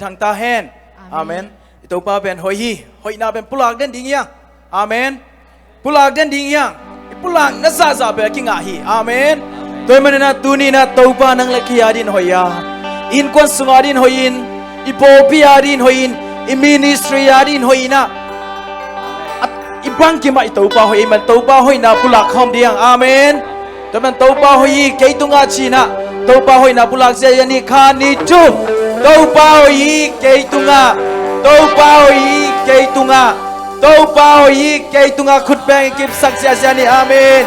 ทางตาแหนอาเมนตัวป้าเป็นหอยนาเป็นปุลากเด่นดิ่งยังอาเมนปุลากเด่นดิ่งยังปุลากนัสซาเบกิงอาฮีอาเมนตัวมันนะตัวนี้นะตัวป้านังเล็กยาดินหอยยาอินควันสุงาดินหอยอินอีโปปียาดินหอยอินอีมินิสทรียาดินหอยนะอีบังกิมาอีตัวป้าหอยมันตัวป้าหอยนาปุลากคอมเดียงอาเมนตัวมันตัวป้าหอยเกยตุงอาชีนะตัวป้าหอยนาปุลากเสียนี่ขานี่จูตัวป้าหอยเกยตุงอาตัวป้าหอยเกยตุงอาตัวป้าหอยเกยตุงอาขุดแบงกิบสักเสียเสียนี่อาเมน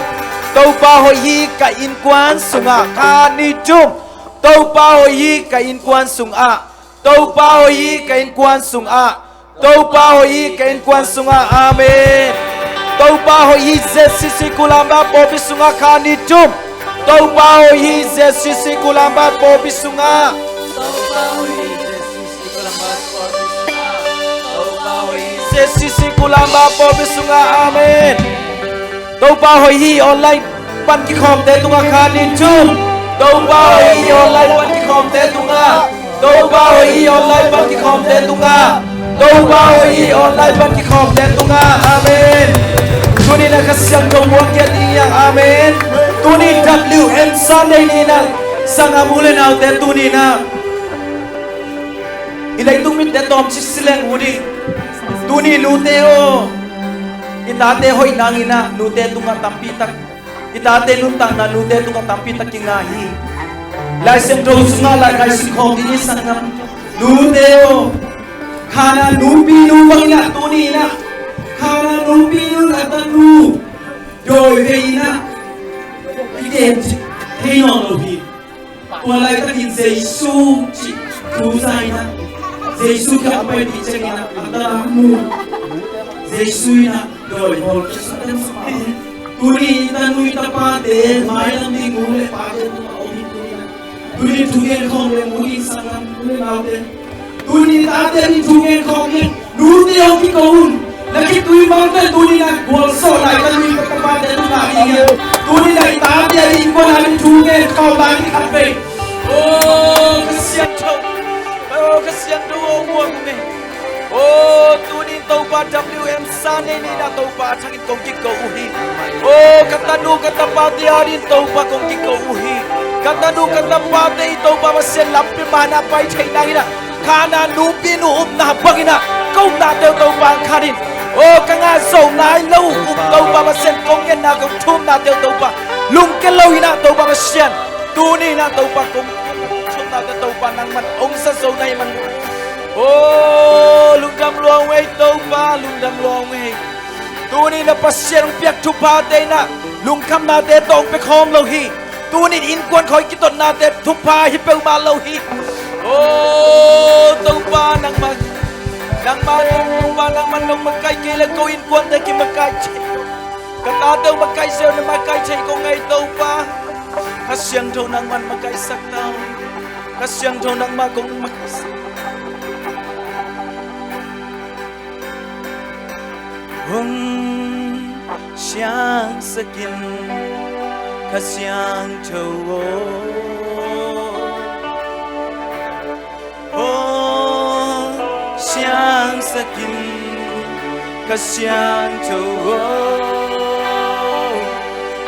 ตัวป้าหอยกะอินกวนสุงอาขานี่จูตัวป้าหอยกะอินกวนสุงอาตัวป้าหอยกะอินกวนสุงอาตัวป้าหอยกะอินกวนสุงอาอาเมนตัวป้าหอยเจสิสิกุลามาปอบิสุงอาขานี่จูตัวป้าหอยเจสิสิกุลามาปอบิสุงอาsisi kulamba po bisunga amen do pa hoi online pan ki khom te tunga khanin chum do pa hoi online pan ki khom te tunga do pa hoi online pan ki khom te tunga do pa hoi online pan ki khom te tunga amen tuni na kasyang ko mo ket yang amen tuni WM Sunday ni na sanga mule na te tuni na ilai tung mit te tom chisileng udi tuni lute o itate hoi nangina lute tunga tampi tak itate luntang na lute tunga tampi tak kingahi laisen do sunga la kai sikhom ni sangam lute o khana nupi nu wangina tuni na khana nupi nu la tanu doi veina ide heino lo hi walai ta in jesu chi tu sai na Yesus ka apa di cengina antamu Yesus na doi hol kesadam sama tuni tanui tapate mayam di gule pade tuma ohi tuni tugen khomle muli sangam muli naute tuni tate ni tugen khomle nuti oki kohun lagi tui mangte tuni na bolso lai tanui tapate tuma inge tuni na tate ni kona ni tugen khomla ni khape oh kesian chau kesian doa uang ni. Oh, tuni tauba WM Sunday ni na tauba changin kong kiko uhi. Oh, kata du kata pati arin tauba kong kiko uhi. Kata du kata pati tauba masih lampi mana pai cai na ina. Kana nupi nu na bagina. Kau na teu tauba karin. Oh, kanga so nai lau tauba masih kong yen na kong chum na teu tauba. Lung ke lau ina tauba masih. Tuni na tauba kong na tau panang man ong sa so nay man oh lungdam luang wei tau pa lungdam luang wei tu ni na pasien piak tu pa te na lung kham na te tong pe khom lo hi tu ni in kwan khoi ki tot na te tu pa hi pe ma lo hi oh tau pa nang ma tu pa nang man long ma kai ke la ko in kwan te ki ma kai che ka ta tau ma kai sel na ma kai che ko ngai tau pa pasien thau nang man ma kai sak tau Kasyang thâu nang ma kong makasa Hong siyang sakin Kasyang thâu Hong siyang sakin Kasyang thâu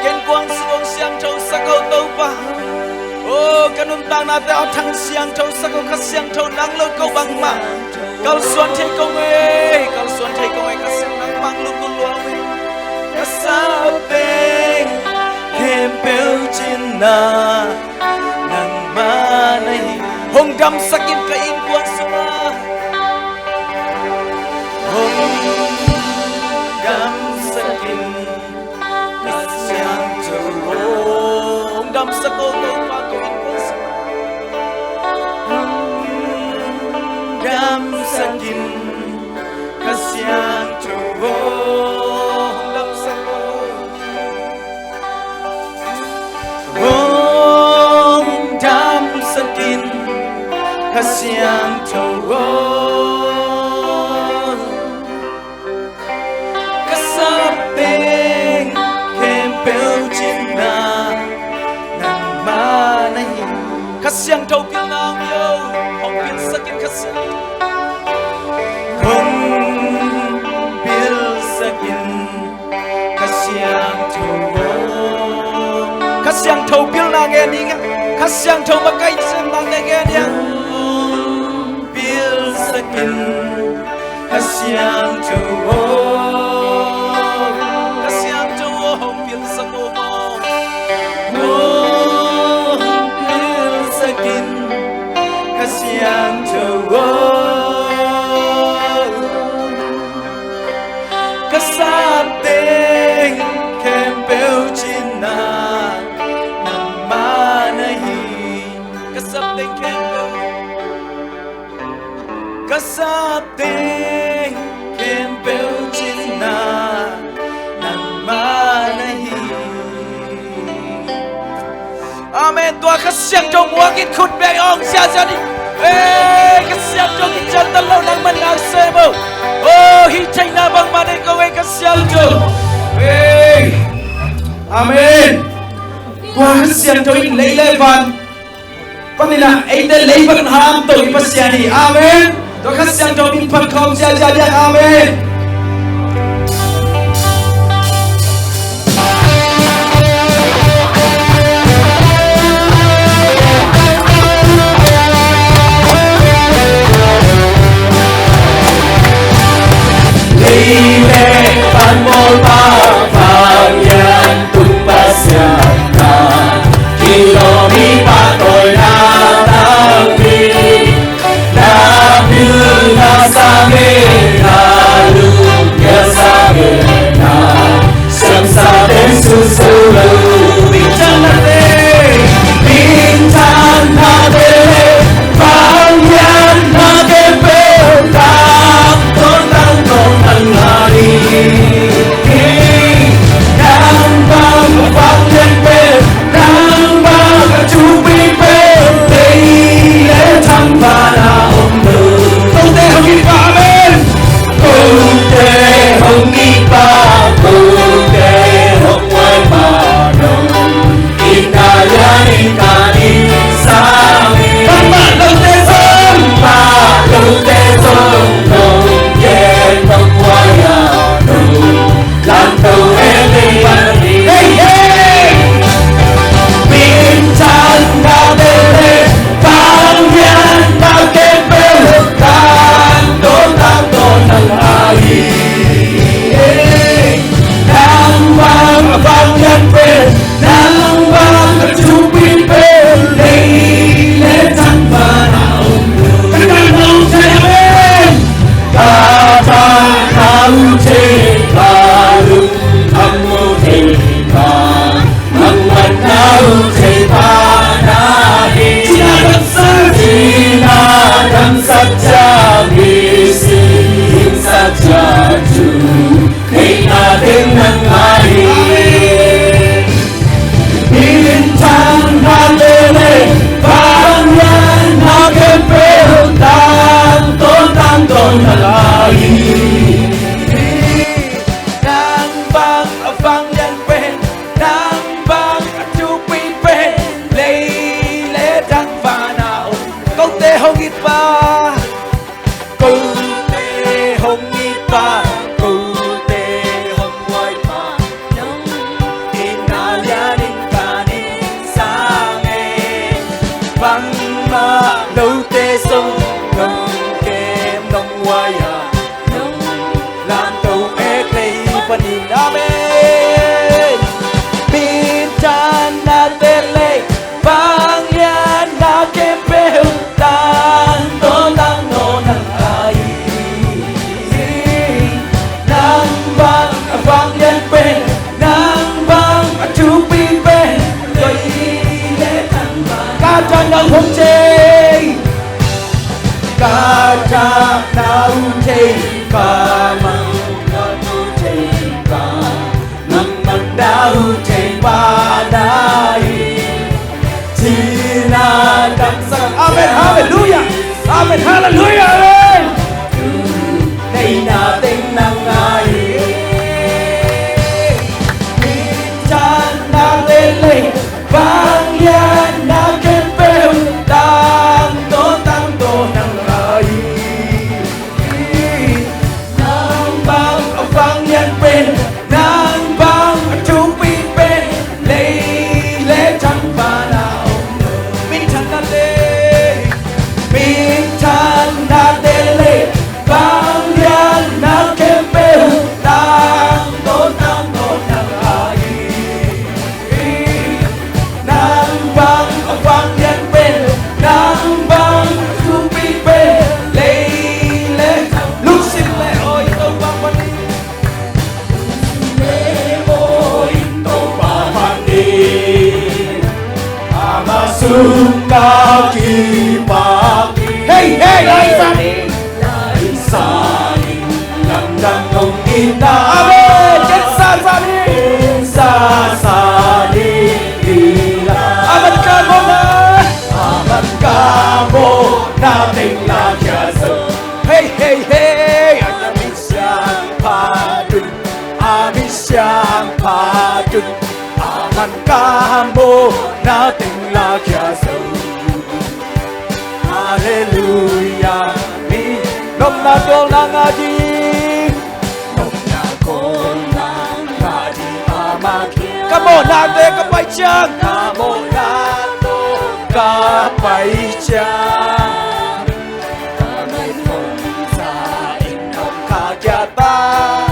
Ken quang suong siyang thâu sakau tau pa Oh, kanun tang na te thang siang thâu sa ko khasyang thâu nang lo ko bang ma kau suan thei ko nge kau suan thei ko nge khasyang nang bang lu ko lo nge kasapeng hem pel chin na nang ma nai hong dam sakin ka in kuan sama hong dam sakin khasyang thâu hong dam sako ko Dam sakin kasyang tuwo dam sako dam sakin kasyang tuwo kasapeng kempel cina nang manay kasyang tuwo pinang yo hong pin sakin kasyang thâu bil na nghe đi nghe khát xiang thâu mà cái xem na nghe đi bil sakin khát xiang thâu bil sakin bil sakin khát xiang thâu kasabing kempel china nang manahi kasabing kempel china nang manahi amen tua kasiang trong mua cái khut bè ong xa xa đi ê kasiang trong cái chân tân lâu nang mình áo xe mơ ô hi chạy na bằng mà đây có cái kasiang trong ê amen tua kasiang trong cái lấy lấy van con này là ấy đây lấy bằng ham tôi cái kasiang đi amen tua kasiang trong mình phần không xa xa đi amen Pan molpa valian tumpasiana kilomi patoi na tabi na same na lunya same na samsa den susulu bintang na de valian na kempe tang hari nang bang vang lên bên nang bang chu bi bên đây lễ thăm và là ôm đường công tế hồng nghi ba bên công tế hồng nghi ba công tế hồng ngoài ba đông inayani sa mi bang ba lâu tế sông đông yên đông ngoài lan tàu em đi hey hey bintang na dele bang yan na kempel tang don nang ai nang bang yan pe nang bang chu bin pe le thang ba na kan nong che men ta ta che baru kamu terima mengenal nahi Cina dan saja bising saja tu kena dengan air bintang nadele banyak nak kempel tonton lagi Amen. Bintang na tele bangyan na kempel tang no nang ai nang bang bangyan pen nang bang chu pi pen doi le tang ba ka cha nang hong che ka cha nang che ba mang Amen, hallelujah, amen, hallelujah, amen. Đây là tiếng năng ai, chan na lele, vang ya na kempel, tang do năng ai, nang bang vang yan pen, nang bang chu pi pen, lê chan nako langadi. Kamo nate kapay siyang. Kamo nato kapay siyang. Kamay kong sa inyong kagyatan.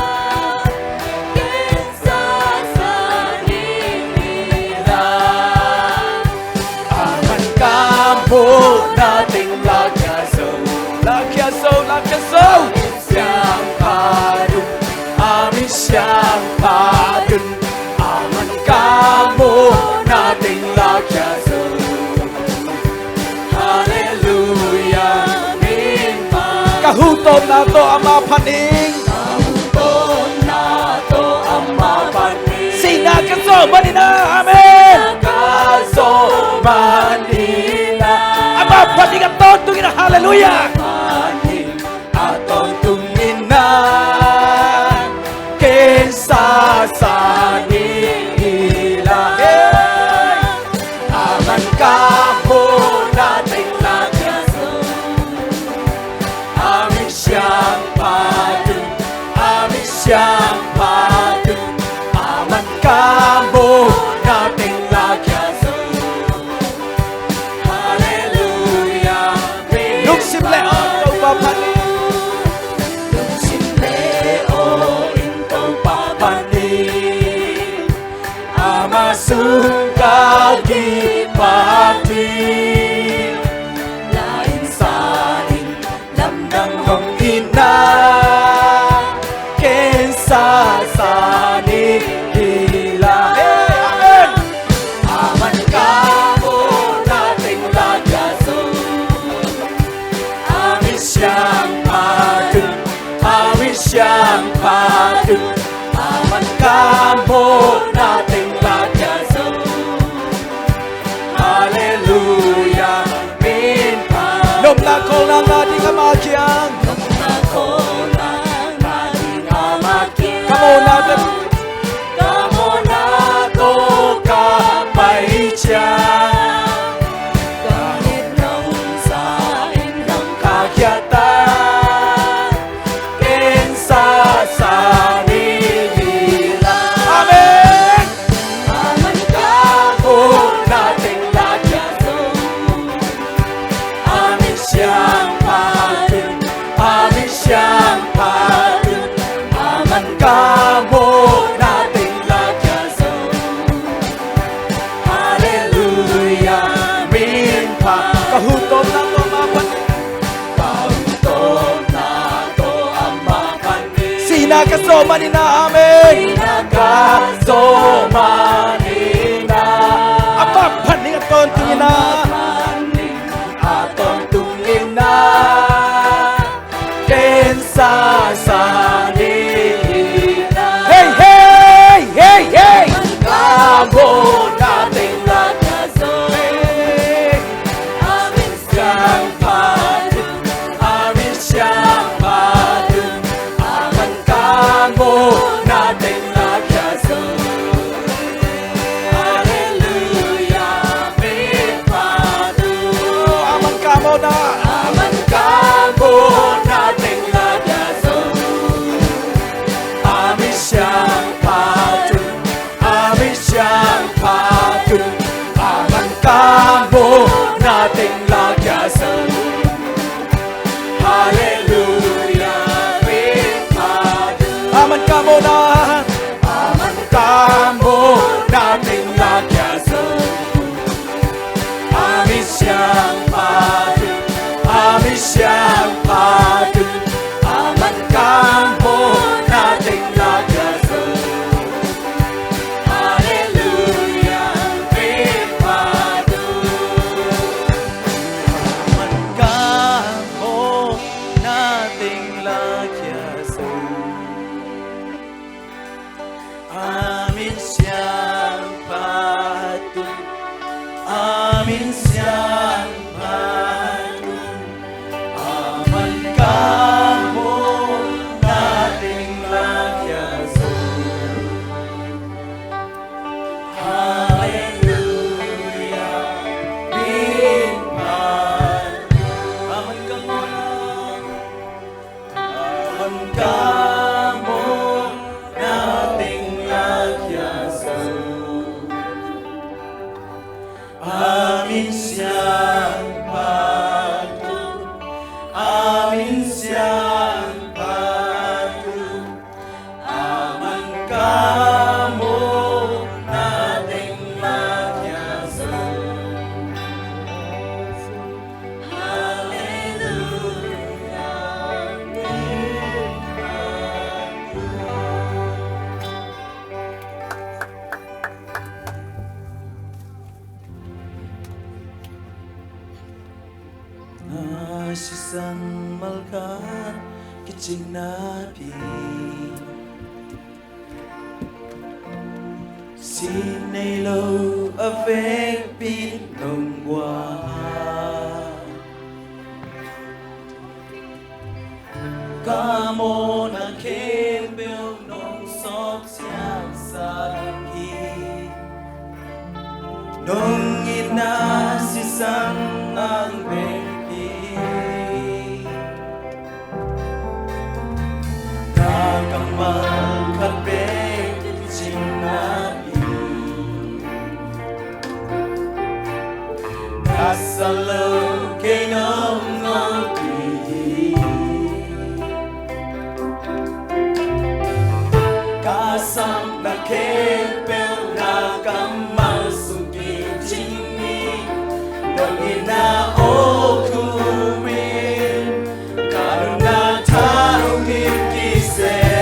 Kinsa sa nila. Aman kamo nating lagyaso. Lagyaso, lagyaso. Siyang padun. Amin siyang padun. Aman kamo nating lagyaso. Hallelujah. Kahutom na to ang mapaning. Kahutom na to ang mapaning. Sinakaso manina. Amen. Sinakaso manina. Ang mapaning at tungin na. Hallelujah. Mapaning at tungin na. Kinsa sa nila. Aman kamo nating lagyaso. Amin siyang padun. Amin siyang padun. Aman kamo nating lagyaso. Hallelujah. Nung simple o ikaw papanin. Nung simple o ikaw papanin. Amasungkaw di pati. Lain sain lamdang kong ina. Kinsa sa nila. Amen. Aman kamo nating lagyaso. Amin siyang padun. Amin siyang padun. Aman kamo nating lagyaso. Hallelujah. Min pa. Nom na ko lang ating amakyang. Nom na ko lang ating amakyang. Kamo natin. Kamo nato kapay siyang. Kahit nang sa inyong kagyatan. Kinsa sa nila. Amen. Aman kamo nating lagyaso. Amin siyang padun. Amin siyang padun. Aman kamo nating lagyaso. Hallelujah. Min pa. Kahutom na to mapanin. Kahutom na to ang mapanin. Sinakaso manina. Amen. Sinakaso manina. Ang mapanin at tungin na. Aton tungin na. Kinsa sa nila. Hey, hey, hey, hey. Kamo nating lagyaso. Amin siyang padun. Amin siyang padun. Aman kamo nating lagyaso. Hallelujah. Min padun. Aman kamo na. Aman kamo nating lagyaso. Amin siyang padun. Amin siyang padun. Aman kamo nating lagyaso. Hallelujah. Min padun. Aman kamo na. Aman kamo nating lagyaso. Amin siyang padun. Amin siyang padun. Aman kamo nating lagyaso. Hallelujah. Min padun. Aman kamo insyang padu aman kamu nating magyaso. Sisang malkan kiching napi sinay lo avec pin nông qua ca mô na khem bêu nông sop xiang sa hi nông ina sisang ang bên magkabit sinabi kasalaw kay nangati kasam na kepel na kamasuki jini nang inaok kumin karon na tarong ikise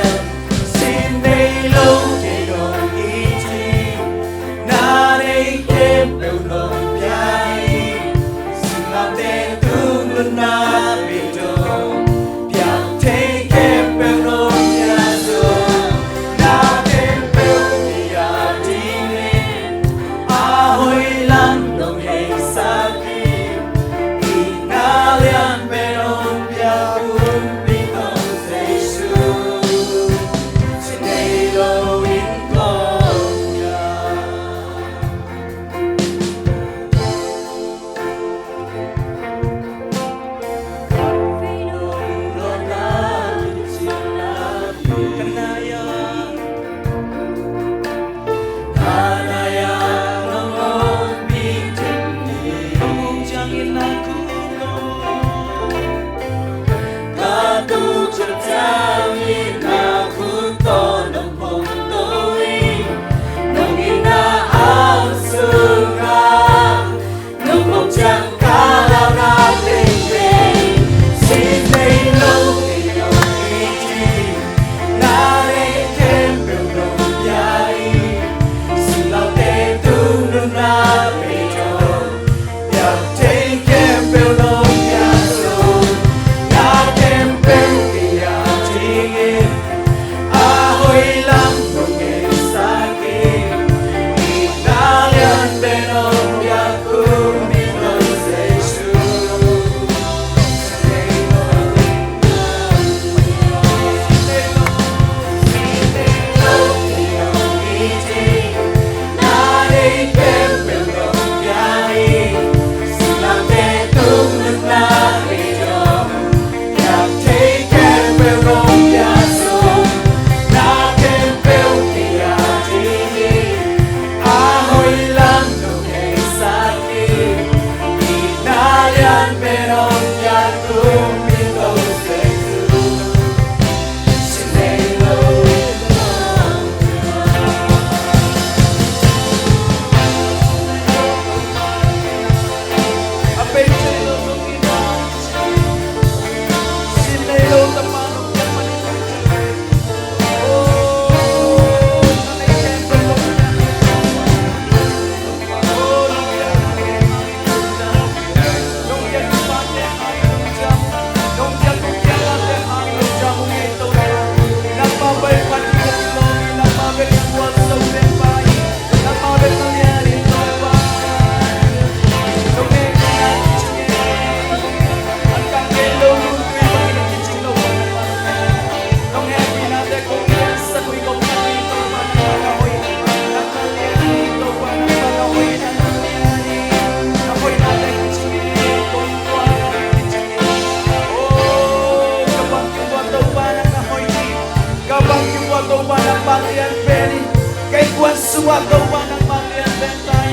Gumagawa ng mga bentay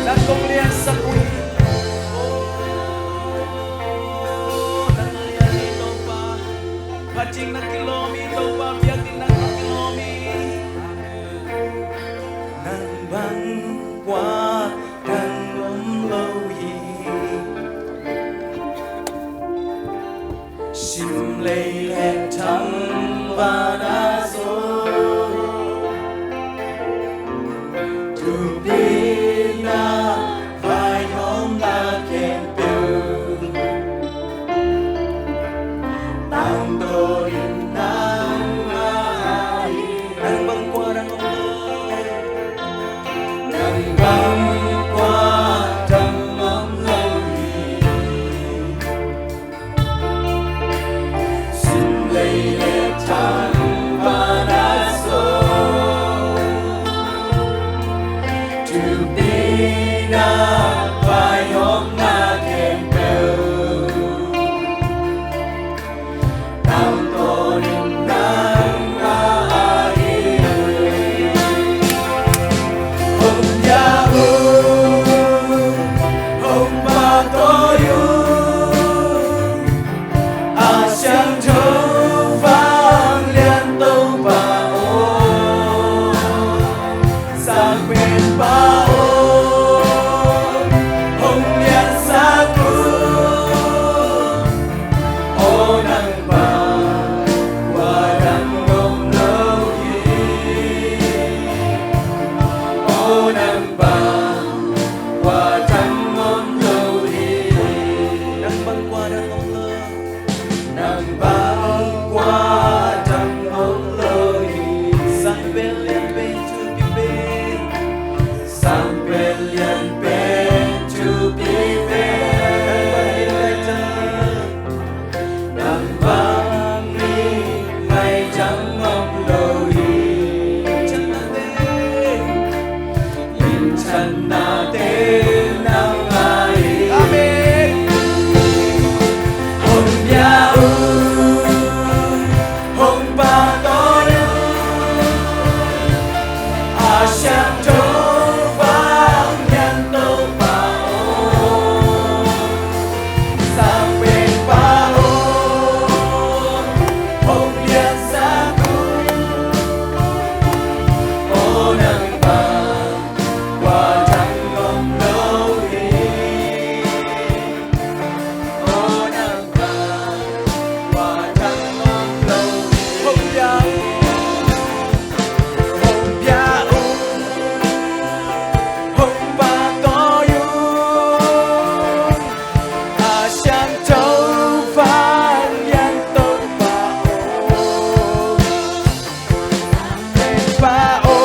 ng kumlihan sa kuwi. Oh, nangyayari itong Haching na kilomi, tàu ba biyak din na kilomi. Nang băng qua đang ôm lâu hi. Sim lấy hết thăm và đã rồi. Tu biết na phải nhóm ta kèm biểu. Tang tôi nang ai nang băng qua đang ôm lâu. Nang băng qua đang ôm lâu hi. Xin lấy hết thăm và đã rồi. Tu biết na phải nhóm ta kèm biểu. Tao tôi nang ai hồng ya hồng ba tôi à sang thâu vang liên tâu ba ô sang bên ba ô hồng liên sa cu ô nang ba qua đang ôm lâu hi. Ô nang ba qua đang ôm lâu hi. Nang băng qua đang ôm lâu. Nang băng qua đang ôm lâu hi. Sang bên liên bên chu bi bên. Sang bên liên bên chu bi bên. Nang băng mi ngày chẳng ôm lâu hi. Chẳng là tên linh chẳng là tên nang ai. Amen. Hồng ya hồng ba tôi à sang trâu vang nhân tâu ba ô sang bên ba ô hồng liên sa cu ô nang ba qua chẳng ôm lâu hi. Ô nang ba qua chẳng ôm lâu hi. Hồng ya hồng ba có à sang trâu vang nhân tâu ba ô bên ba ô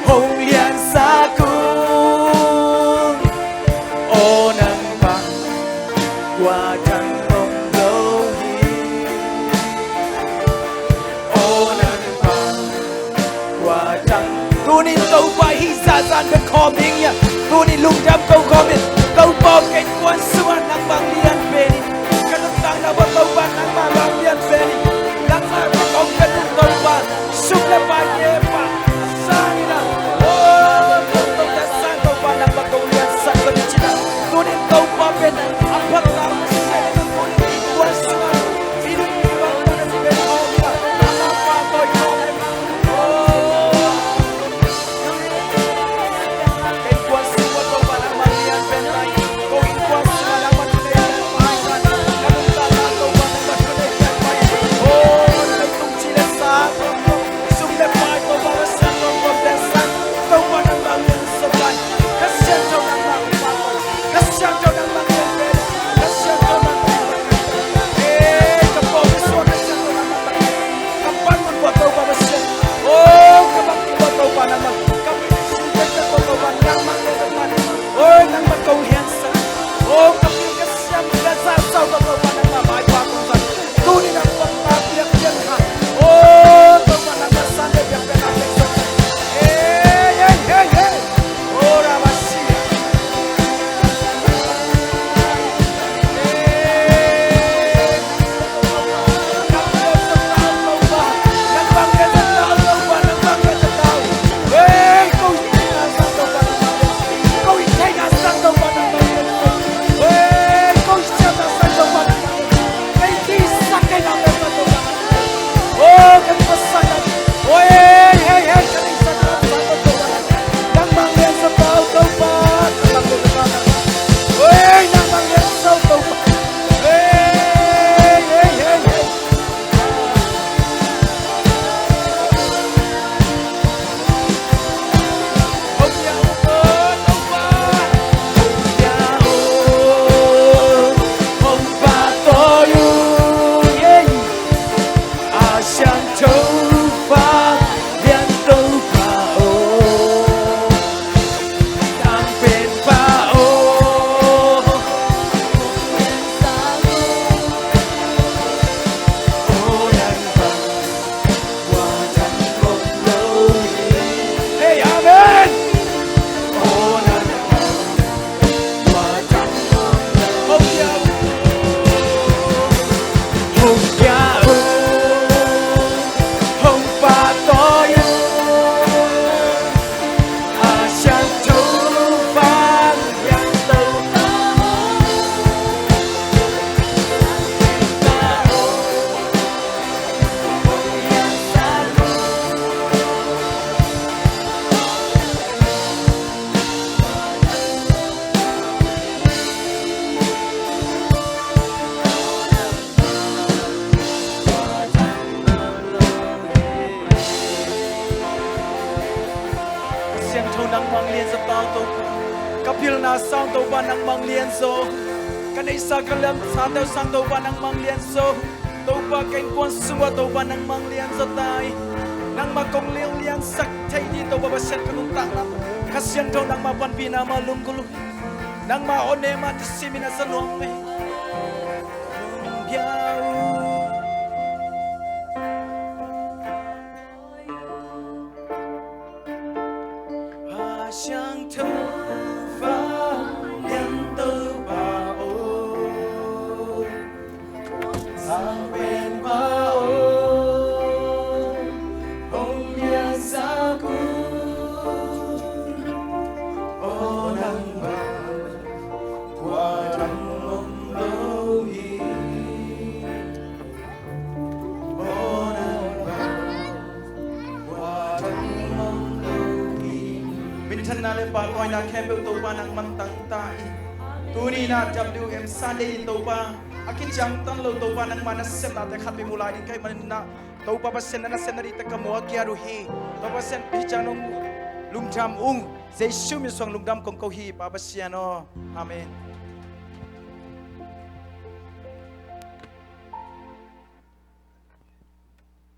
hồng liên sa cu ô nang ba qua chẳng ôm lâu hi. Ô nang ba qua chẳng tu ni tâu ba hi sa san bên kho miếng nha. Tu ni lung jam câu kho miếng câu bò kén quan suan nang bang lian beni. Cái lúc tăng nào bắt tâu ba nang ba bang lian beni. Nang ba bắt ông cái lúc tâu ba sung le ba ye ba sang na. Ô tâu ta sang tâu ba nang ba câu lian sang cái gì na. Tu ni tâu ba bên apa tau saya tu ni quan suan. Ini bang ba ni ben ông ba nang ba tôi kho. Cái quan suan tâu ba nang ba lian ben lai. Kau in quan suan nang ba kapil na sang to ba nang mang lian so kanay sa kalam sa taw sang to ba nang mang lian so to ba kain kon suwa to ba nang mang lian so tai nang makong liang liang sak thai di to ba set kanung ta na kasyan to nang mapan pina malum kulu nang ma one ma tisimina sa luang me biao ha xiang thơ pha nhân tư ba ô sang bên ba ô ông nhà sa cu ô nắng ba qua trăng mông lâu hi ô nắng ba qua trăng mông lâu hi mình thân na lên ba coi na khem bêu tô ba nang man tang tai tu ni na WM Sunday tô ba akin jam tan lo tô ba nang mana sem na te khat bi mulai din kai man na tô ba ba sen na sen na ri ta ka mo kya ru hi tô ba sen pi chanong lung jam ung Jesus mi song lung dam kong ko hi ba ba siano amen